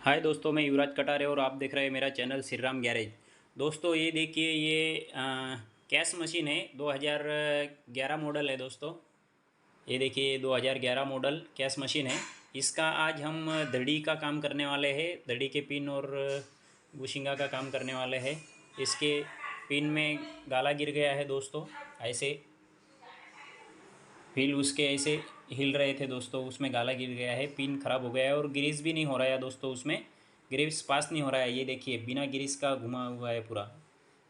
हाय दोस्तों, मैं युवराज कटारे और आप देख रहे हैं मेरा चैनल श्री राम गैरेज। दोस्तों ये देखिए, ये कैश मशीन है। 2011 मॉडल है दोस्तों। ये देखिए 2011 मॉडल कैश मशीन है। इसका आज हम दड़ी का काम करने वाले हैं। दड़ी के पिन और बुशिंगा का काम करने वाले हैं। इसके पिन में गाला गिर गया है दोस्तों। ऐसे व्हील उसके ऐसे हिल रहे थे दोस्तों, उसमें गाला गिर गया है, पिन खराब हो गया है और ग्रीस भी नहीं हो रहा है दोस्तों। उसमें ग्रीस पास नहीं हो रहा है। ये देखिए बिना ग्रीस का घुमा हुआ है पूरा।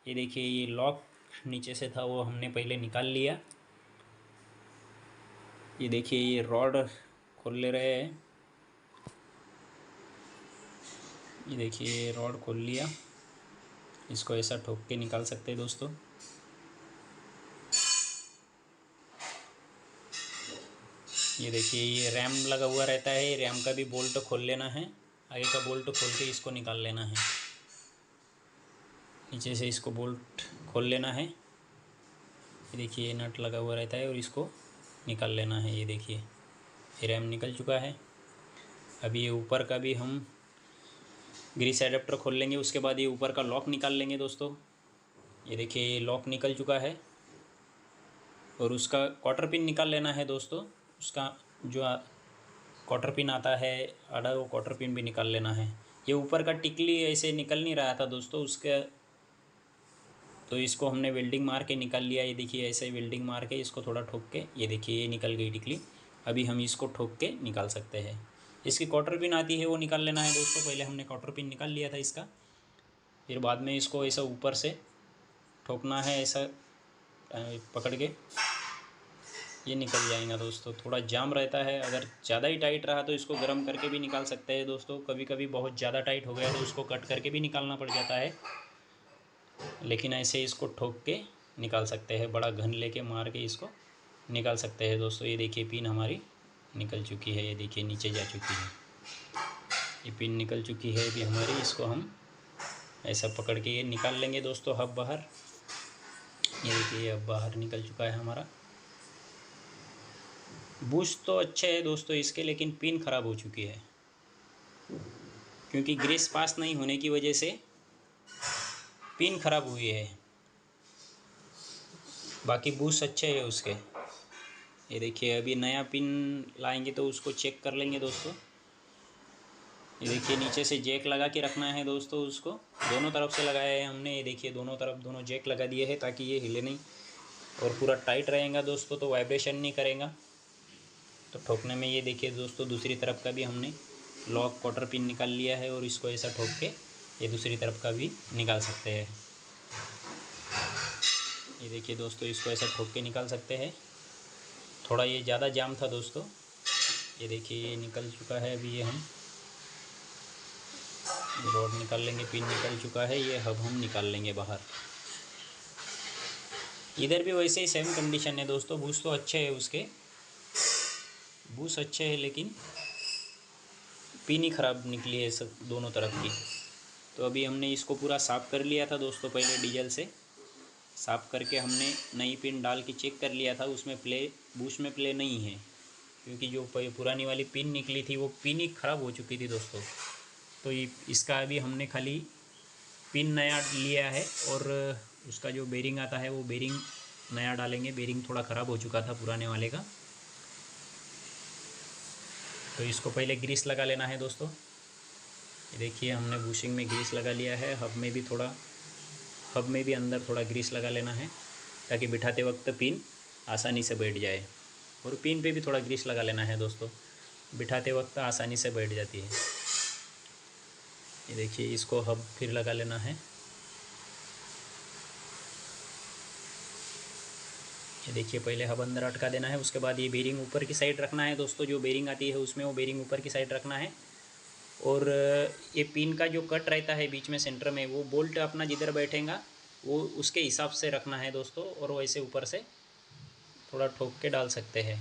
ये देखिए, ये लॉक नीचे से था वो हमने पहले निकाल लिया। ये देखिए, ये रॉड खोल ले रहे हैं। ये देखिए, ये रॉड खोल लिया। इसको ऐसा ठोक के निकाल सकते हैं दोस्तों। ये देखिए, ये रैम लगा हुआ रहता है। रैम का भी बोल्ट खोल लेना है। आगे का बोल्ट खोल के इसको निकाल लेना है। नीचे से इसको बोल्ट खोल लेना है। ये देखिए, ये नट लगा हुआ रहता है और इसको निकाल लेना है। ये देखिए, ये रैम निकल चुका है। अभी ये ऊपर का भी हम ग्रीस एडेप्टर खोल लेंगे। उसके बाद ये ऊपर का लॉक निकाल लेंगे दोस्तों। ये देखिए, ये लॉक निकल चुका है और उसका क्वार्टर पिन निकाल लेना है दोस्तों। उसका जो क्वार्टर पिन आता है आधा, वो क्वार्टर पिन भी निकाल लेना है। ये ऊपर का टिकली ऐसे निकल नहीं रहा था दोस्तों उसका, तो इसको हमने वेल्डिंग मार के निकाल लिया। ये देखिए, ऐसे वेल्डिंग मार के इसको थोड़ा ठोक के, ये देखिए ये निकल गई टिकली। अभी हम इसको ठोक के निकाल सकते हैं। इसकी क्वार्टर पिन आती है वो निकाल लेना है दोस्तों। पहले हमने क्वार्टर पिन निकाल लिया था इसका, फिर बाद में इसको ऐसा ऊपर से ठोकना है, ऐसा पकड़ के ये निकल जाएगा दोस्तों। थोड़ा जाम रहता है, अगर ज़्यादा ही टाइट रहा तो इसको गर्म करके भी निकाल सकते हैं दोस्तों। कभी कभी बहुत ज़्यादा टाइट हो गया तो उसको कट करके भी निकालना पड़ जाता है, लेकिन ऐसे इसको ठोक के निकाल सकते हैं। बड़ा घन लेके मार के इसको निकाल सकते हैं दोस्तों। ये देखिए, पिन हमारी निकल चुकी है। ये देखिए, नीचे जा चुकी है। ये पिन निकल चुकी है अभी हमारी। इसको हम ऐसा पकड़ के ये निकाल लेंगे दोस्तों, हब बाहर। ये देखिए, अब बाहर निकल चुका है हमारा। बुश तो अच्छे है दोस्तों इसके, लेकिन पिन ख़राब हो चुकी है क्योंकि ग्रीस पास नहीं होने की वजह से पिन ख़राब हुई है। बाकी बुश अच्छे है उसके। ये देखिए, अभी नया पिन लाएंगे तो उसको चेक कर लेंगे दोस्तों। ये देखिए, नीचे से जैक लगा के रखना है दोस्तों। उसको दोनों तरफ से लगाया है हमने। ये देखिए, दोनों तरफ दोनों जैक लगा दिए हैं ताकि ये हिले नहीं और पूरा टाइट रहेगा दोस्तों, तो वाइब्रेशन नहीं करेगा तो ठोकने में। ये देखिए दोस्तों, दूसरी तरफ का भी हमने लॉक क्वार्टर पिन निकाल लिया है और इसको ऐसा ठोक के ये दूसरी तरफ का भी निकाल सकते हैं। ये देखिए दोस्तों, इसको ऐसा ठोक के निकाल सकते हैं। थोड़ा ये ज़्यादा जाम था दोस्तों। ये देखिए, ये निकल चुका है। अभी ये हम रॉड निकाल लेंगे, पिन निकल चुका है। ये हब हम निकाल लेंगे बाहर। इधर भी वैसे ही सेम कंडीशन है दोस्तों। बूस तो अच्छे है उसके, बूस अच्छे है, लेकिन पिन ही ख़राब निकली है सब दोनों तरफ की। तो अभी हमने इसको पूरा साफ़ कर लिया था दोस्तों। पहले डीजल से साफ़ करके हमने नई पिन डाल के चेक कर लिया था। उसमें प्ले, बूश में प्ले नहीं है, क्योंकि जो पुरानी वाली पिन निकली थी वो पिन ही ख़राब हो चुकी थी दोस्तों। तो ये इसका अभी हमने खाली पिन नया लिया है और उसका जो बेरिंग आता है वो बेरिंग नया डालेंगे। बेरिंग थोड़ा ख़राब हो चुका था पुराने वाले का, तो इसको पहले ग्रीस लगा लेना है दोस्तों। ये देखिए, हमने बूशिंग में ग्रीस लगा लिया है। हब में भी अंदर थोड़ा ग्रीस लगा लेना है ताकि बिठाते वक्त पिन आसानी से बैठ जाए। और पिन पे भी थोड़ा ग्रीस लगा लेना है दोस्तों, बिठाते वक्त आसानी से बैठ जाती है। ये देखिए, इसको हब फिर लगा लेना है। ये देखिए, पहले हब अंदर अटका देना है। उसके बाद ये बेरिंग ऊपर की साइड रखना है दोस्तों। जो बेरिंग आती है उसमें वो बेरिंग ऊपर की साइड रखना है। और ये पिन का जो कट रहता है बीच में सेंटर में, वो बोल्ट अपना जिधर बैठेगा वो उसके हिसाब से रखना है दोस्तों। और वैसे ऊपर से थोड़ा ठोक के डाल सकते हैं।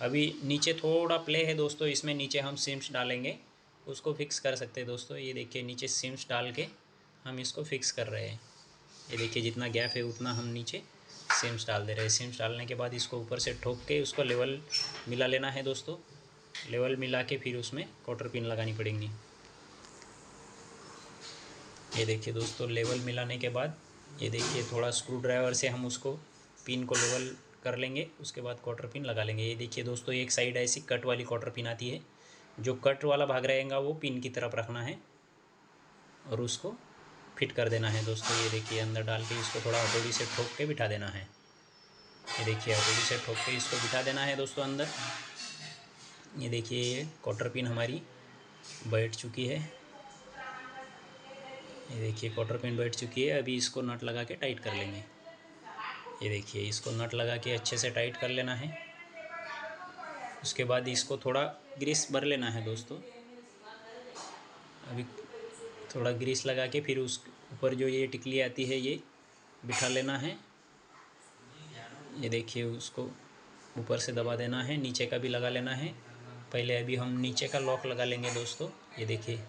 अभी नीचे थोड़ा प्ले है दोस्तों, इसमें नीचे हम सिम्स डालेंगे, उसको फिक्स कर सकते हैं दोस्तों। ये देखिए, नीचे सिम्स डाल के हम इसको फिक्स कर रहे हैं। ये देखिए, जितना गैप है उतना हम नीचे सिम्स डाल दे रहे हैं। सिम्स डालने के बाद इसको ऊपर से ठोक के उसको लेवल मिला लेना है दोस्तों। लेवल मिला के फिर उसमें क्वार्टर पिन लगानी पड़ेंगी। ये देखिए दोस्तों, लेवल मिलाने के बाद ये देखिए थोड़ा स्क्रू ड्राइवर से हम उसको पिन को लेवल कर लेंगे, उसके बाद क्वार्टर पिन लगा लेंगे। ये देखिए दोस्तों, एक साइड ऐसी कट वाली क्वार्टर पिन आती है, जो कट वाला भाग रहेगा वो पिन की तरफ रखना है और उसको फिट कर देना है दोस्तों। ये देखिए अंदर डाल के इसको थोड़ा हथौड़ी से ठोक के बिठा देना है। ये देखिए हथौड़ी से ठोक के इसको बिठा देना है दोस्तों अंदर। ये देखिए ये क्वार्टर पिन हमारी बैठ चुकी है। ये देखिए क्वार्टर पिन बैठ चुकी है। अभी इसको नट लगा के टाइट कर लेंगे। ये देखिए इसको नट लगा के अच्छे से टाइट कर लेना है। उसके बाद इसको थोड़ा ग्रीस भर लेना है दोस्तों। अभी थोड़ा ग्रीस लगा के फिर उस ऊपर जो ये टिकली आती है ये बिठा लेना है। ये देखिए उसको ऊपर से दबा देना है, नीचे का भी लगा लेना है। पहले अभी हम नीचे का लॉक लगा लेंगे दोस्तों। ये देखिए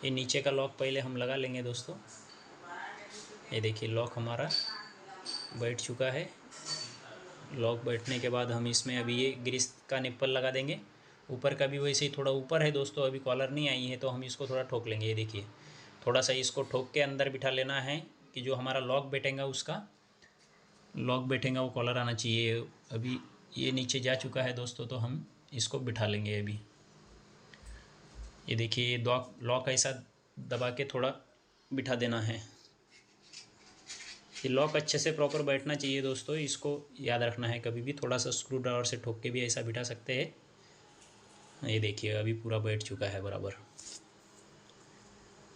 ये नीचे का लॉक पहले हम लगा लेंगे दोस्तों। ये देखिए लॉक हमारा बैठ चुका है। लॉक बैठने के बाद हम इसमें अभी ये ग्रीस का निप्पल लगा देंगे। ऊपर का भी वैसे ही थोड़ा ऊपर है दोस्तों, अभी कॉलर नहीं आई है तो हम इसको थोड़ा ठोक लेंगे। ये देखिए थोड़ा सा इसको ठोक के अंदर बिठा लेना है कि जो हमारा लॉक बैठेगा उसका लॉक बैठेगा वो कॉलर आना चाहिए। अभी ये नीचे जा चुका है दोस्तों, तो हम इसको बिठा लेंगे अभी। ये देखिए ये लॉक ऐसा दबा के थोड़ा बिठा देना है। ये लॉक अच्छे से प्रॉपर बैठना चाहिए दोस्तों, इसको याद रखना है। कभी भी थोड़ा सा स्क्रू ड्राइवर से ठोक के भी ऐसा बिठा सकते हैं। ये देखिए अभी पूरा बैठ चुका है बराबर।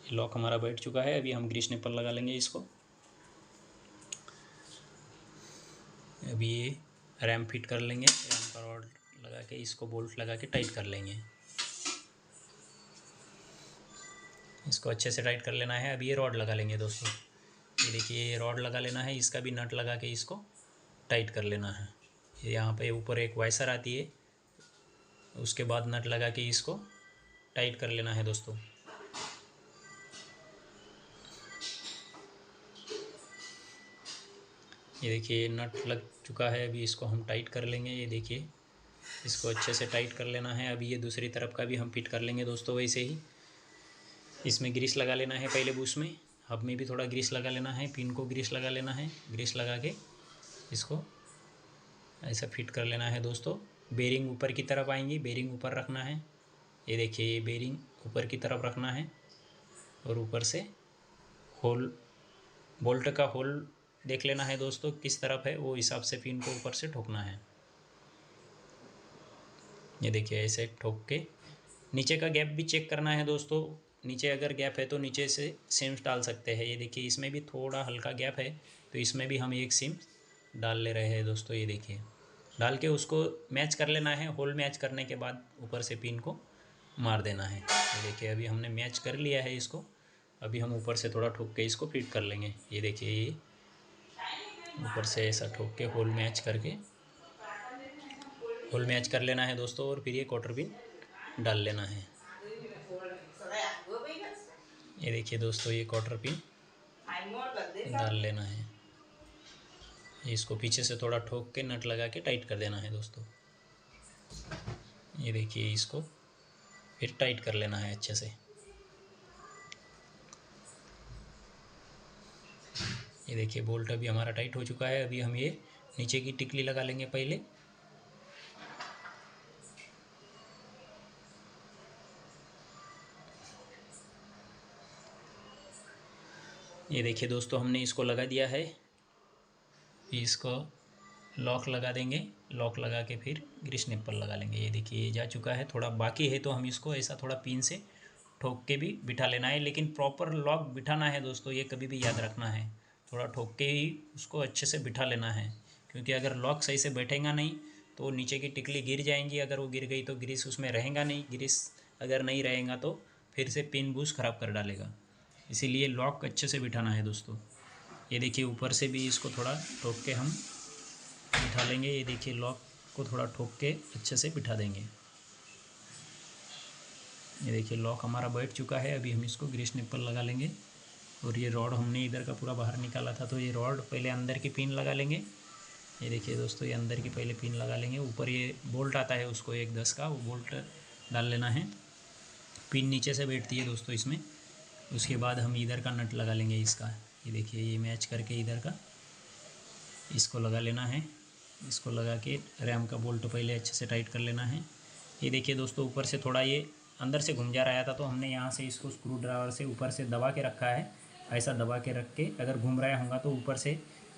ये लॉक हमारा बैठ चुका है। अभी हम ग्रीस निप्पल लगा लेंगे इसको। अभी ये रैम फिट कर लेंगे। रैम का रॉड लगा के इसको बोल्ट लगा के टाइट कर लेंगे। इसको अच्छे से टाइट कर लेना है। अभी ये रॉड लगा लेंगे दोस्तों। ये देखिए ये रॉड लगा लेना है, इसका भी नट लगा के इसको टाइट कर लेना है। यहाँ पे ऊपर एक वाइसर आती है, उसके बाद नट लगा के इसको टाइट कर लेना है दोस्तों। ये देखिए नट लग चुका है। अभी इसको हम टाइट कर लेंगे। ये देखिए इसको अच्छे से टाइट कर लेना है। अभी ये दूसरी तरफ का भी हम फिट कर लेंगे दोस्तों। वैसे ही इसमें ग्रीस लगा लेना है पहले बुश में, हब में भी थोड़ा ग्रीस लगा लेना है, पिन को ग्रीस लगा लेना है। ग्रीस लगा के इसको ऐसा फिट कर लेना है दोस्तों। बेरिंग ऊपर की तरफ आएंगी, बेरिंग ऊपर रखना है। ये देखिए ये बेरिंग ऊपर की तरफ रखना है और ऊपर से होल बोल्ट का होल देख लेना है दोस्तों किस तरफ है, वो हिसाब से पिन को ऊपर से ठोकना है। ये देखिए ऐसे ठोक के नीचे का गैप भी चेक करना है दोस्तों। नीचे अगर गैप है तो नीचे से सिम्स डाल सकते हैं। ये देखिए इसमें भी थोड़ा हल्का गैप है, तो इसमें भी हम एक सिम डाल ले रहे हैं दोस्तों। ये देखिए डाल के उसको मैच कर लेना है। होल मैच करने के बाद ऊपर से पिन को मार देना है। ये देखिए अभी हमने मैच कर लिया है इसको। अभी हम ऊपर से थोड़ा ठोक के इसको फिट कर लेंगे। ये देखिए ये ऊपर से ऐसा ठोक के होल मैच कर लेना है दोस्तों, और फिर ये क्वार्टर पिन डाल लेना है। ये देखिए दोस्तों ये क्वार्टर पिन डाल लेना है। इसको पीछे से थोड़ा ठोक के नट लगा के टाइट कर देना है दोस्तों। ये देखिए इसको फिर टाइट कर लेना है अच्छे से। ये देखिए बोल्ट अभी हमारा टाइट हो चुका है। अभी हम ये नीचे की टिकली लगा लेंगे पहले। ये देखिए दोस्तों हमने इसको लगा दिया है। इसको लॉक लगा देंगे, लॉक लगा के फिर ग्रीस निप्पल लगा लेंगे। ये देखिए ये जा चुका है, थोड़ा बाकी है तो हम इसको ऐसा थोड़ा पिन से ठोक के भी बिठा लेना है। लेकिन प्रॉपर लॉक बिठाना है दोस्तों, ये कभी भी याद रखना है। थोड़ा ठोक के ही उसको अच्छे से बिठा लेना है, क्योंकि अगर लॉक सही से बैठेगा नहीं तो नीचे की टिकली गिर जाएंगी। अगर वो गिर गई तो ग्रीस उसमें रहेगा नहीं। ग्रीस अगर नहीं रहेगा तो फिर से पिन बूश ख़राब कर डालेगा। इसीलिए लॉक अच्छे से बिठाना है दोस्तों। ये देखिए ऊपर से भी इसको थोड़ा ठोक के हम बिठा लेंगे। ये देखिए लॉक को थोड़ा ठोक के अच्छे से बिठा देंगे। ये देखिए लॉक हमारा बैठ चुका है। अभी हम इसको ग्रीस निप्पल लगा लेंगे। और ये रॉड हमने इधर का पूरा बाहर निकाला था, तो ये रॉड पहले अंदर की पिन लगा लेंगे। ये देखिए दोस्तों ये अंदर की पहले पिन लगा लेंगे। ऊपर ये बोल्ट आता है उसको 1/10 का, वो बोल्ट डाल लेना है। पिन नीचे से बैठती है दोस्तों इसमें। उसके बाद हम इधर का नट लगा लेंगे इसका। ये देखिए, ये मैच करके इधर का इसको लगा लेना है। इसको लगा के रैम का बोल्ट पहले अच्छे से टाइट कर लेना है। ये देखिए दोस्तों, ऊपर से थोड़ा ये अंदर से घूम जा रहा था, तो हमने यहाँ से इसको स्क्रू ड्राइवर से ऊपर से दबा के रखा है। ऐसा दबा के रख के अगर घूम रहा होगा तो ऊपर से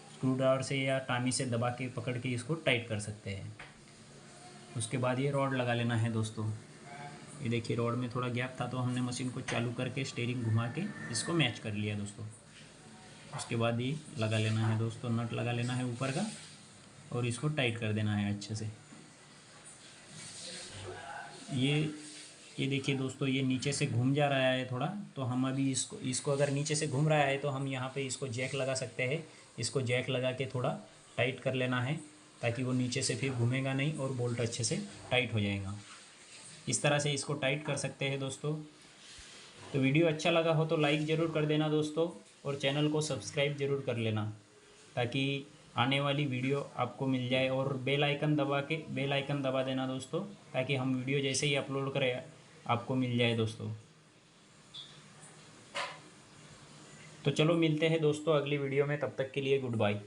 स्क्रू ड्राइवर से या टामी से दबा के पकड़ के इसको टाइट कर सकते हैं। उसके बाद ये रॉड लगा लेना है दोस्तों। ये देखिए, रॉड में थोड़ा गैप था तो हमने मशीन को चालू करके स्टीयरिंग घुमा के इसको मैच कर लिया दोस्तों। उसके बाद ये लगा लेना है दोस्तों, नट लगा लेना है ऊपर का और इसको टाइट कर देना है अच्छे से। ये देखिए दोस्तों, ये नीचे से घूम जा रहा है थोड़ा, तो हम अभी इसको अगर नीचे से घूम रहा है तो हम यहाँ पे इसको जैक लगा सकते हैं। इसको जैक लगा के थोड़ा टाइट कर लेना है ताकि वो नीचे से फिर घूमेगा नहीं और बोल्ट अच्छे से टाइट हो जाएगा। इस तरह से इसको टाइट कर सकते हैं दोस्तों। तो वीडियो अच्छा लगा हो तो लाइक ज़रूर कर देना दोस्तों, और चैनल को सब्सक्राइब ज़रूर कर लेना ताकि आने वाली वीडियो आपको मिल जाए। और बेल आइकन दबा देना दोस्तों, ताकि हम वीडियो जैसे ही अपलोड करें आपको मिल जाए दोस्तों। तो चलो मिलते हैं दोस्तों अगली वीडियो में, तब तक के लिए गुड बाय।